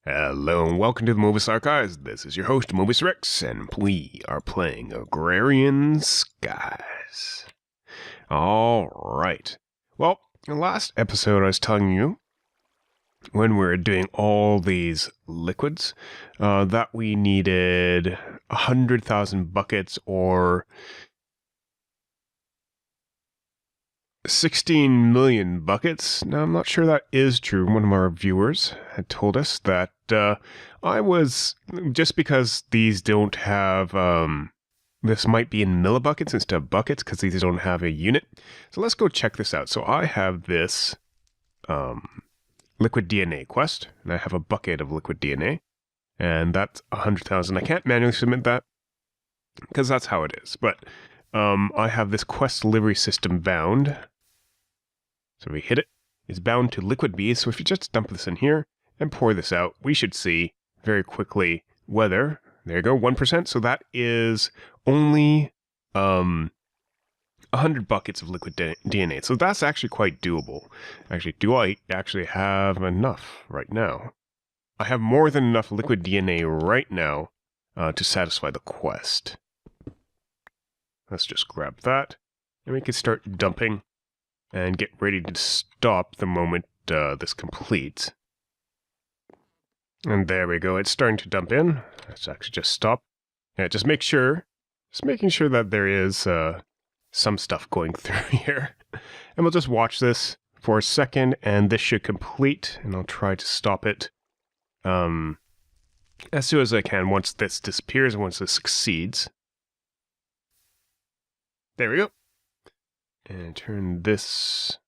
Hello and welcome to the Mobius Archives. This is your host, Mobius Rex, and we are playing Agrarian Skies. Alright. Well, in the last episode I was telling you, when we were doing all these liquids, that we needed 100,000 buckets or 16 million buckets. Now, I'm not sure that is true. One of our viewers had told us that I was, just because these don't have, this might be in millibuckets instead of buckets because these don't have a unit. So let's go check this out. So I have this liquid DNA quest, and I have a bucket of liquid DNA, and that's 100,000. I can't manually submit that because that's how it is. But I have this quest delivery system bound. So we hit it. It's bound to liquid bees. So if you just dump this in here and pour this out, we should see very quickly whether, there you go, 1%. So that is only 100 buckets of liquid DNA. So that's actually quite doable. Actually, do I actually have enough right now? I have more than enough liquid DNA right now to satisfy the quest. Let's just grab that, and we can start dumping and get ready to stop the moment this completes. And there we go, it's starting to dump in. Let's actually just stop. Yeah, just making sure that there is some stuff going through here. And we'll just watch this for a second, and this should complete, and I'll try to stop it as soon as I can once this disappears and once this succeeds. There we go. And turn this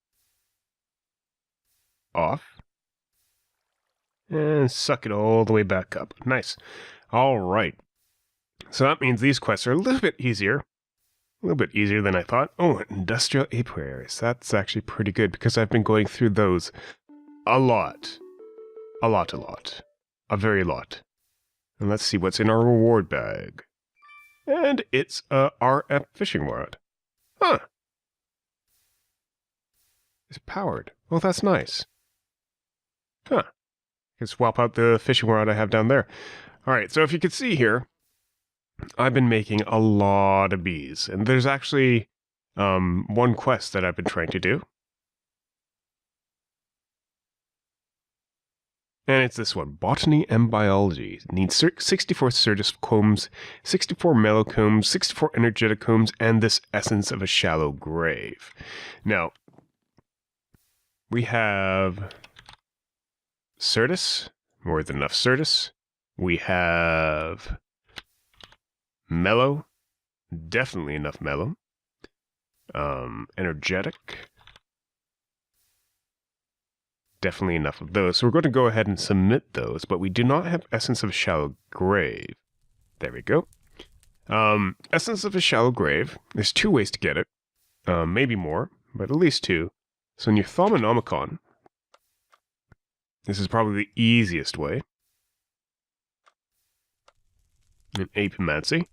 off. And suck it all the way back up. Nice. Alright. So that means these quests are a little bit easier. A little bit easier than I thought. Oh, industrial apiaries. That's actually pretty good because I've been going through those a lot. A lot. A very lot. And let's see what's in our reward bag. And it's a RF fishing rod. Huh. It's powered. Oh, that's nice. Huh. I can swap out the fishing rod I have down there. Alright, so if you can see here, I've been making a lot of bees. And there's actually one quest that I've been trying to do. And it's this one, Botany and Biology. It needs 64 Certus combs, 64 mellow combs, 64 energetic combs, and this Essence of a Shallow Grave. Now, we have Certus, more than enough Certus. We have mellow, definitely enough mellow. Energetic. Definitely enough of those. So we're going to go ahead and submit those, but we do not have Essence of a Shallow Grave. There we go. Essence of a Shallow Grave. There's two ways to get it. Maybe more, but at least two. So in your Thaumonomicon, this is probably the easiest way. In Apimancy,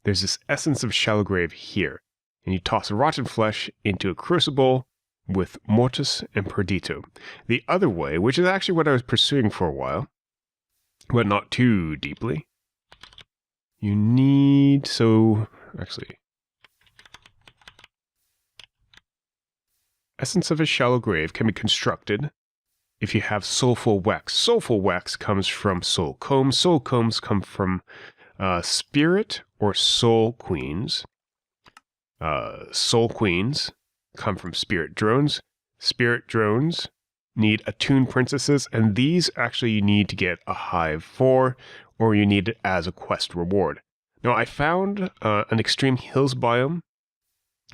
there's this Essence of Shallow Grave here. And you toss rotten flesh into a crucible with Mortis and Perdito. The other way, which is actually what I was pursuing for a while, but not too deeply, you need, actually, Essence of a Shallow Grave can be constructed if you have Soulful Wax. Soulful Wax comes from Soul Combs. Soul Combs come from Spirit or Soul Queens. Soul Queens come from Spirit Drones. Spirit Drones need Attuned Princesses, and these actually you need to get a hive for, or you need it as a quest reward. Now, I found an Extreme Hills biome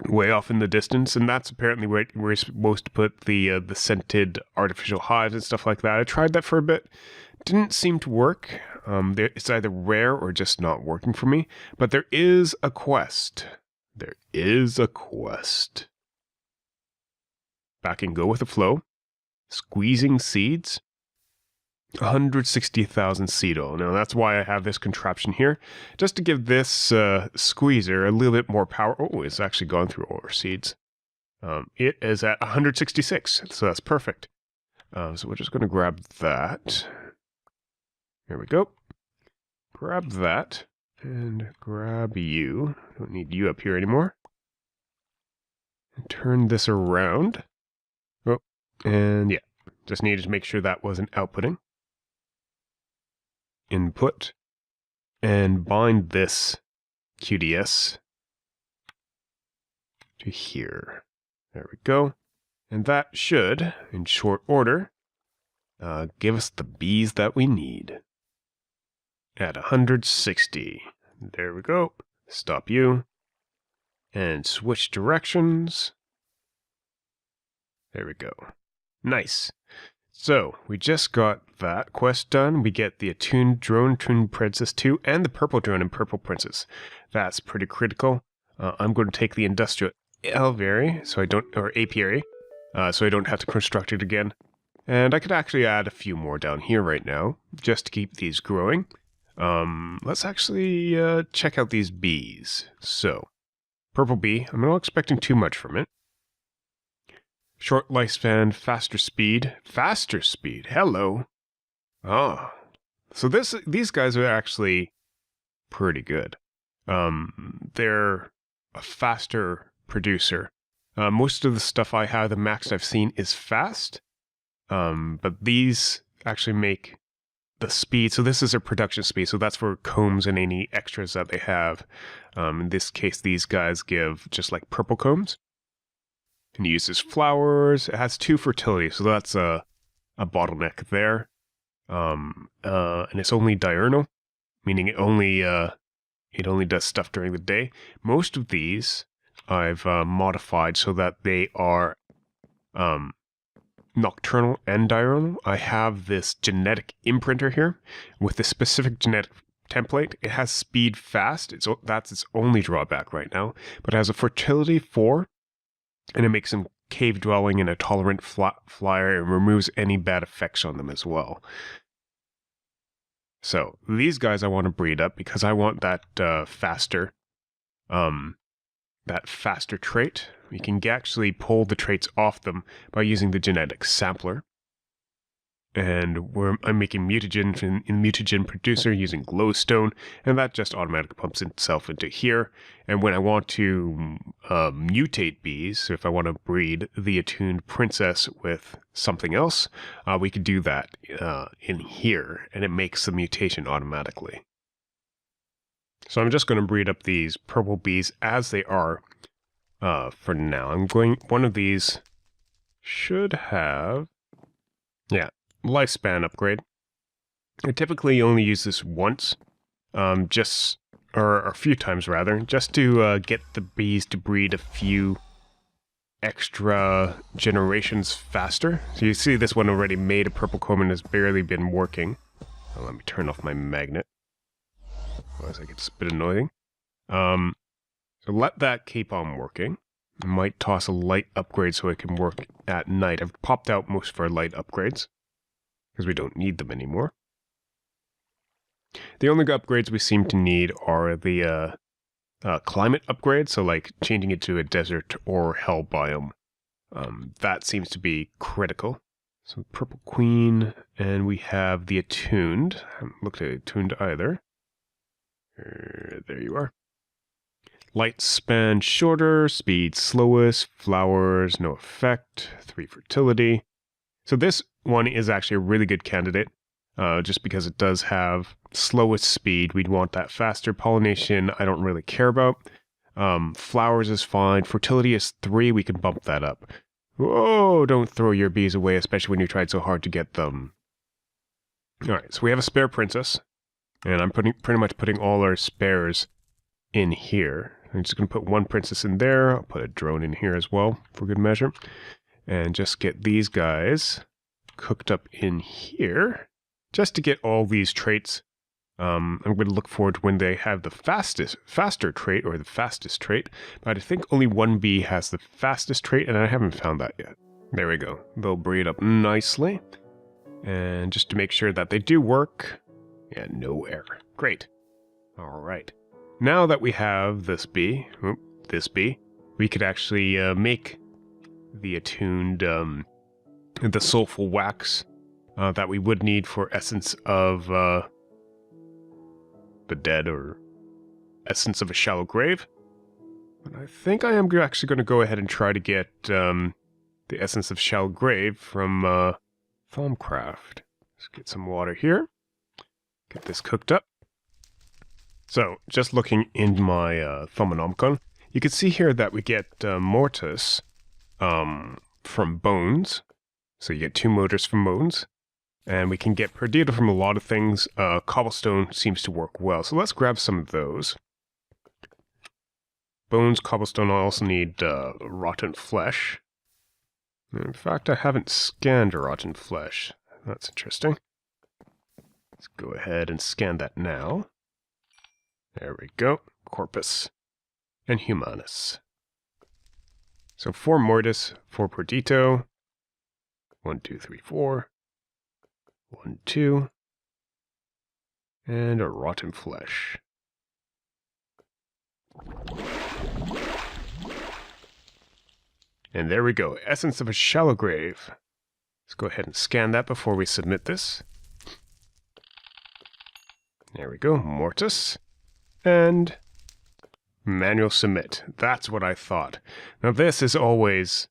way off in the distance, and that's apparently where we're supposed to put the scented artificial hives and stuff like that. I tried that for a bit. Didn't seem to work. It's either rare or just not working for me, but there is a quest. There is a quest. Back and go with the flow. Squeezing seeds. 160,000 seed oil. Now that's why I have this contraption here, just to give this squeezer a little bit more power. Oh, it's actually gone through all our seeds. It is at 166, so that's perfect. So we're just going to grab that. There we go. Grab that. And grab you. Don't need you up here anymore. And turn this around. Oh, and yeah. Just needed to make sure that wasn't outputting. Input. And bind this QDS to here. There we go. And that should, in short order, give us the bees that we need. At 160. There we go. Stop you. And switch directions. There we go. Nice. So, we just got that quest done. We get the attuned drone, Attuned Princess 2, and the purple drone and purple princess. That's pretty critical. I'm going to take the industrial aviary, or apiary, so I don't have to construct it again. And I could actually add a few more down here right now, just to keep these growing. Let's actually check out these bees. So, purple bee, I'm not expecting too much from it. Short lifespan, faster speed. Faster speed, hello. Oh, so these guys are actually pretty good. They're a faster producer. Most of the stuff I have, the max I've seen is fast. But these actually make the speed. So this is their production speed. So that's for combs and any extras that they have. In this case, these guys give just like purple combs. And it uses flowers. It has 2 fertility, so that's a bottleneck there. And it's only diurnal, meaning it only does stuff during the day. Most of these I've modified so that they are nocturnal and diurnal. I have this genetic imprinter here with a specific genetic template. It has speed fast. That's its only drawback right now, but it has a fertility 4. And it makes them cave dwelling and a tolerant flyer and removes any bad effects on them as well. So these guys I want to breed up because I want that faster trait. We can actually pull the traits off them by using the genetic sampler. And I'm making mutagen in mutagen producer using glowstone, and that just automatically pumps itself into here. And when I want to mutate bees, so if I want to breed the attuned princess with something else, we could do that in here, and it makes the mutation automatically. So I'm just going to breed up these purple bees as they are for now. One of these should have, yeah, lifespan upgrade. I typically only use this once, or a few times rather, just to get the bees to breed a few extra generations faster. So you see this one already made a purple comb and has barely been working. Oh, let me turn off my magnet. Otherwise it gets a bit annoying. So let that keep on working. I might toss a light upgrade so it can work at night. I've popped out most of our light upgrades, because we don't need them anymore. The only upgrades we seem to need are the climate upgrades, so like changing it to a desert or hell biome. That seems to be critical. So purple queen, and we have the attuned. I haven't looked at attuned either. There you are. Light span shorter, speed slowest, flowers no effect, 3 fertility. So this one is actually a really good candidate, just because it does have slowest speed. We'd want that faster. Pollination, I don't really care about. Flowers is fine. Fertility is 3. We can bump that up. Whoa, don't throw your bees away, especially when you tried so hard to get them. Alright, so we have a spare princess. And I'm pretty much putting all our spares in here. I'm just going to put 1 princess in there. I'll put a drone in here as well, for good measure. And just get these guys cooked up in here, just to get all these traits. I'm going to look forward to when they have the faster trait, or the fastest trait, but I think only 1 bee has the fastest trait, and I haven't found that yet. There we go. They'll breed up nicely. And just to make sure that they do work, yeah, no error. Great. Alright. Now that we have this bee, we could actually make the attuned, the soulful wax that we would need for essence of the dead or essence of a shallow grave. But I think I am actually going to go ahead and try to get the essence of shallow grave from Thaumcraft. Let's get some water here. Get this cooked up. So, just looking in my Thaumonomicon, you can see here that we get Mortis from bones. So you get 2 motors from bones. And we can get Perdita from a lot of things. Cobblestone seems to work well. So let's grab some of those. Bones, cobblestone. I also need rotten flesh. In fact, I haven't scanned rotten flesh. That's interesting. Let's go ahead and scan that now. There we go. Corpus and Humanus. So 4 Mortis, 4 Perdito. 1, 2, 3, 4. 1, 2. And a rotten flesh. And there we go. Essence of a shallow grave. Let's go ahead and scan that before we submit this. There we go. Mortis. And manual submit. That's what I thought. Now this is always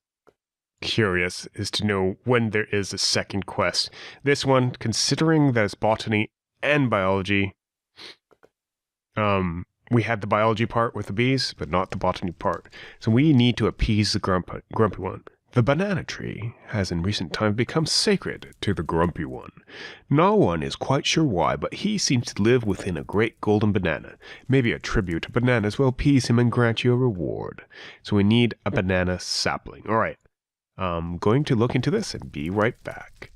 curious, is to know when there is a second quest. This one, considering that it's botany and biology, we had the biology part with the bees, but not the botany part. So we need to appease the grumpy one. The banana tree has in recent times become sacred to the grumpy one. No one is quite sure why, but he seems to live within a great golden banana. Maybe a tribute to bananas will appease him and grant you a reward. So we need a banana sapling. Alright, I'm going to look into this and be right back.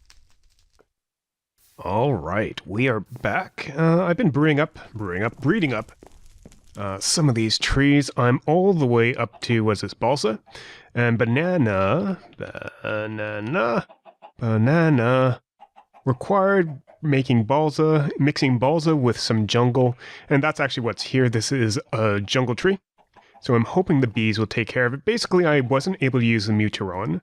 Alright, we are back. I've been breeding up some of these trees. I'm all the way up to, what's this, balsa? And banana required mixing balsa with some jungle. And that's actually what's here. This is a jungle tree. So I'm hoping the bees will take care of it. Basically, I wasn't able to use the Mutatron.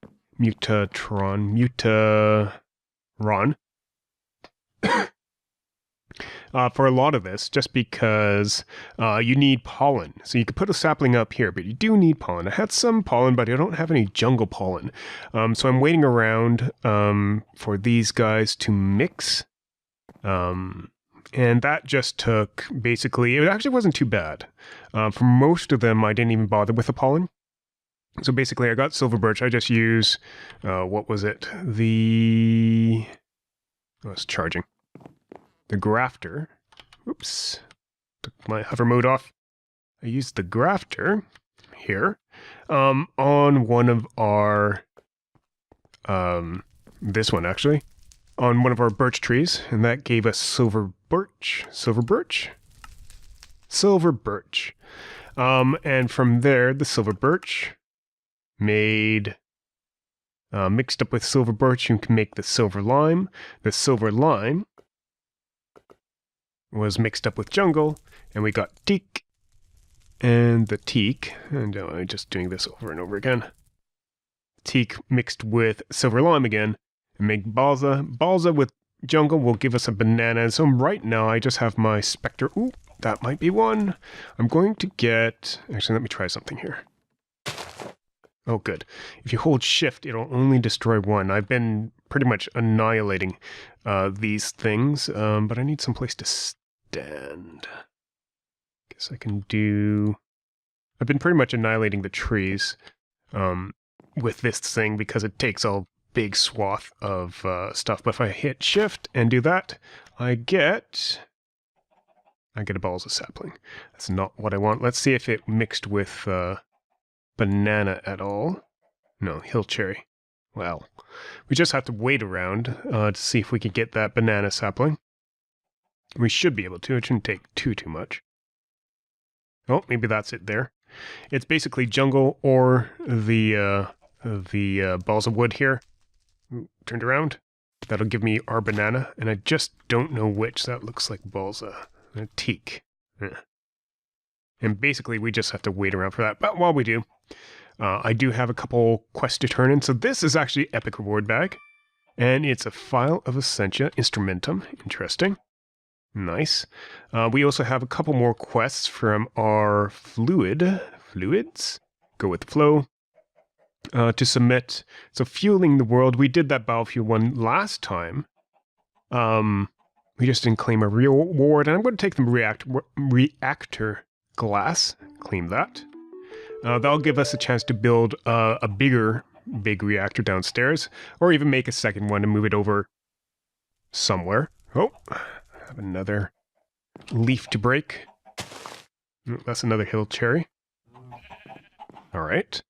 For a lot of this, just because you need pollen. So you could put a sapling up here, but you do need pollen. I had some pollen, but I don't have any jungle pollen. So I'm waiting around for these guys to mix. And that just took, basically, it actually wasn't too bad. For most of them, I didn't even bother with the pollen. So basically, I got silver birch. I just use, what was it? Oh, it's charging. The grafter. Oops. Took my hover mode off. I used the grafter here on one of our, this one actually, on one of our birch trees, and that gave us silver birch. And from there, the silver birch made, mixed up with silver birch, you can make the silver lime. The silver lime was mixed up with jungle, and we got teak. And the teak, and I'm just doing this over and over again. Teak mixed with silver lime again, and make balsa. Balsa with jungle will give us a banana. So right now I just have my spectre. Ooh, that might be one. I'm going to get, actually let me try something here. Oh good. If you hold shift, it'll only destroy one. I've been pretty much annihilating these things, but I need some place to stand. Guess I can do... I've been pretty much annihilating the trees with this thing because it takes a big swath of stuff. But if I hit shift and do that, I get a balsa sapling. That's not what I want. Let's see if it mixed with banana at all. No, hill cherry. Well, we just have to wait around to see if we can get that banana sapling. We should be able to. It shouldn't take too much. Oh, maybe that's it there. It's basically jungle or the balsa wood here. Ooh, turned around. That'll give me our banana, and I just don't know which. That looks like balsa. Teak. Yeah. And basically, we just have to wait around for that. But while we do, I do have a couple quests to turn in. So this is actually Epic Reward Bag. And it's a File of Essentia Instrumentum. Interesting. Nice. We also have a couple more quests from our fluids. Go with the flow. To submit. So fueling the world. We did that biofuel one last time. We just didn't claim a reward, and I'm going to take the reactor glass. Claim that. That'll give us a chance to build a big reactor downstairs, or even make a second one and move it over somewhere. Oh, I have another leaf to break. That's another hill cherry. All right.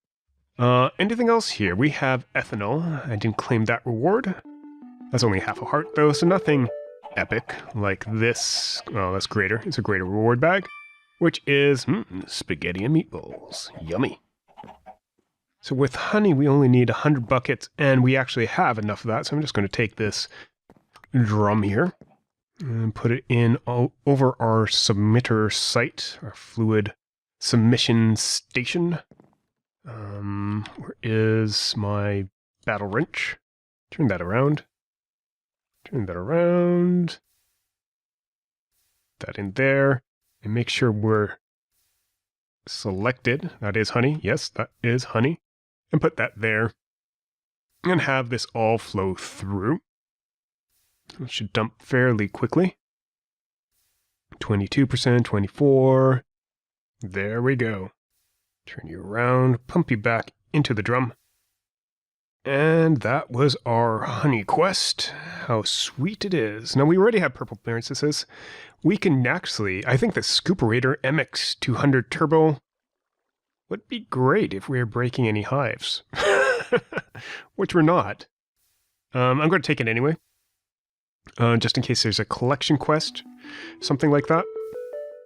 Anything else here? We have ethanol. I didn't claim that reward. That's only half a heart though, so nothing epic like this. Oh, that's greater. It's a greater reward bag, which is spaghetti and meatballs. Yummy. So with honey, we only need 100 buckets, and we actually have enough of that, so I'm just going to take this drum here and put it in over our submitter site, our fluid submission station. Where is my battle wrench? Turn that around. Turn that around. That in there. And make sure we're selected. That is honey. Yes, that is honey. And put that there. And have this all flow through. It should dump fairly quickly. 22%, 24. There we go. Turn you around, pump you back into the drum. And that was our honey quest. How sweet it is. Now we already have purple princesses. We can actually, I think the Scooperator MX200 Turbo would be great if we were breaking any hives. Which we're not. I'm going to take it anyway. Just in case there's a collection quest. Something like that.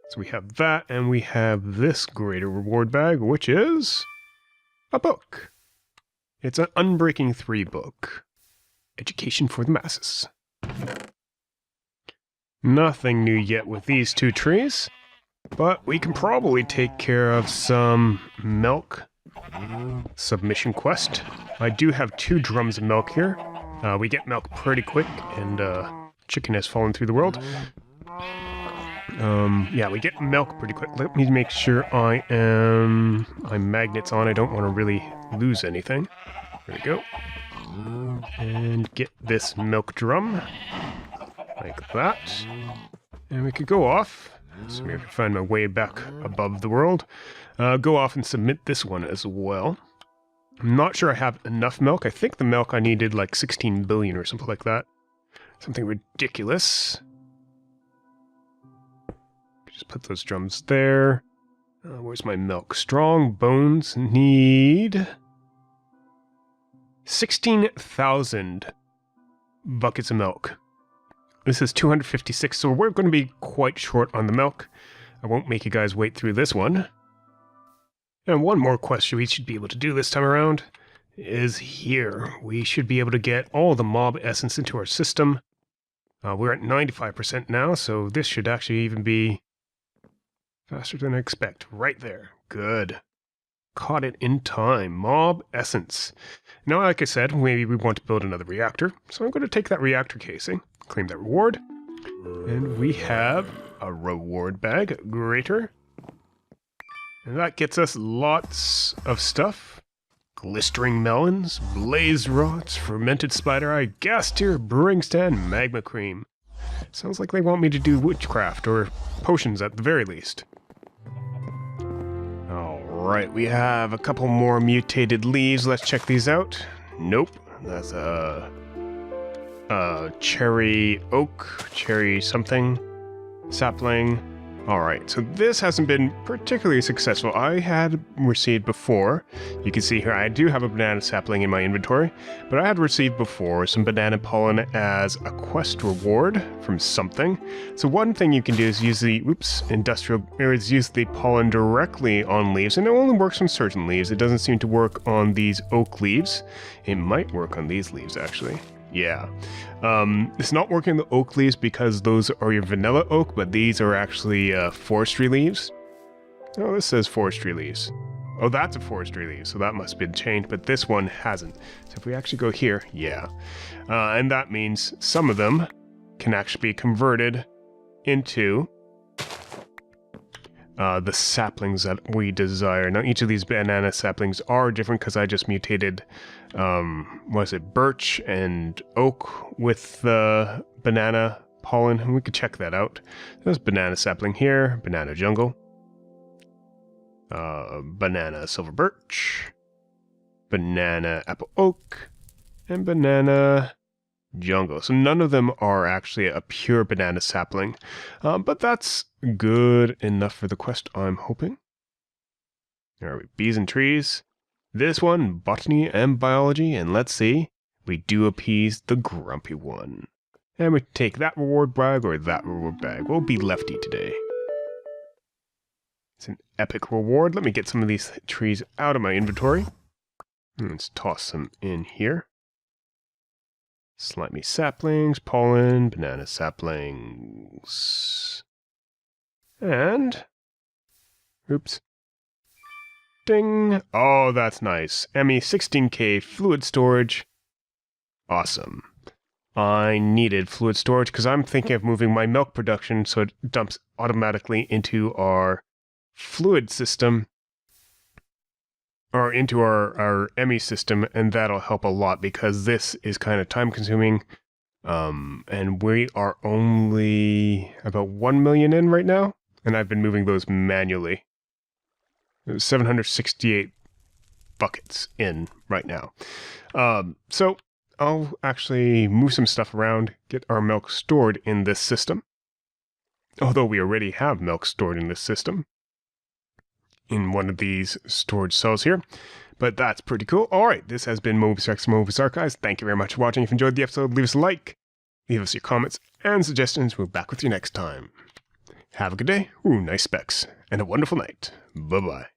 So we have that, and we have this greater reward bag, which is a book. It's an Unbreaking 3 book. Education for the masses. Nothing new yet with these two trees, but we can probably take care of some milk submission quest. I do have 2 drums of milk here. We get milk pretty quick, and chicken has fallen through the world. Yeah, we get milk pretty quick. Let me make sure I'm magnets on. I don't want to really lose anything. There we go. And get this milk drum. Like that. And we could go off. So maybe I can find my way back above the world. Go off and submit this one as well. I'm not sure I have enough milk. I think the milk I needed like 16 billion or something like that. Something ridiculous. Just put those drums there. Where's my milk? Strong bones need 16,000 buckets of milk. This is 256, so we're going to be quite short on the milk. I won't make you guys wait through this one. And one more quest we should be able to do this time around is here. We should be able to get all the mob essence into our system. We're at 95% now, so this should actually even be faster than I expect. Right there. Good. Caught it in time. Mob essence. Now, like I said, maybe we want to build another reactor, so I'm going to take that reactor casing, claim that reward, and we have a reward bag, greater. And that gets us lots of stuff. Glistering melons, blaze rods, fermented spider eye, gas tier, brewing stand, magma cream. Sounds like they want me to do witchcraft, or potions at the very least. Alright, we have a couple more mutated leaves. Let's check these out. Nope, that's a cherry oak, cherry something, sapling. Alright, so this hasn't been particularly successful. I had received before, you can see here I do have a banana sapling in my inventory, but I had received before some banana pollen as a quest reward from something. So one thing you can do is use the, use the pollen directly on leaves, and it only works on certain leaves. It doesn't seem to work on these oak leaves. It might work on these leaves, actually. Yeah. It's not working on the oak leaves because those are your vanilla oak, but these are actually forestry leaves. Oh, this says forestry leaves. Oh, that's a forestry leaf, so that must have been changed, but this one hasn't. So if we actually go here, yeah. And that means some of them can actually be converted into the saplings that we desire. Now, each of these banana saplings are different because I just mutated, birch and oak with the banana pollen, and we could check that out. There's banana sapling here, banana jungle, banana silver birch, banana apple oak, and banana jungle. So none of them are actually a pure banana sapling, but that's good enough for the quest, I'm hoping. All right, bees and trees. This one, botany and biology, and let's see, we do appease the grumpy one. And we take that reward bag or that reward bag. We'll be lefty today. It's an epic reward. Let me get some of these trees out of my inventory. Let's toss them in here. Slimy saplings, pollen, banana saplings. And... oops. Ding! Oh, that's nice. Emmy, 16k fluid storage. Awesome. I needed fluid storage because I'm thinking of moving my milk production so it dumps automatically into our fluid system, or into our Emmy system, and that'll help a lot because this is kind of time consuming, and we are only about 1 million in right now, and I've been moving those manually. 768 buckets in right now. So I'll actually move some stuff around, get our milk stored in this system. Although we already have milk stored in this system, in one of these storage cells here. But that's pretty cool. Alright, this has been Mobius Rex Mobius Archives. Thank you very much for watching. If you enjoyed the episode, leave us a like, leave us your comments and suggestions. We'll be back with you next time. Have a good day, nice specs, and a wonderful night. Bye-bye.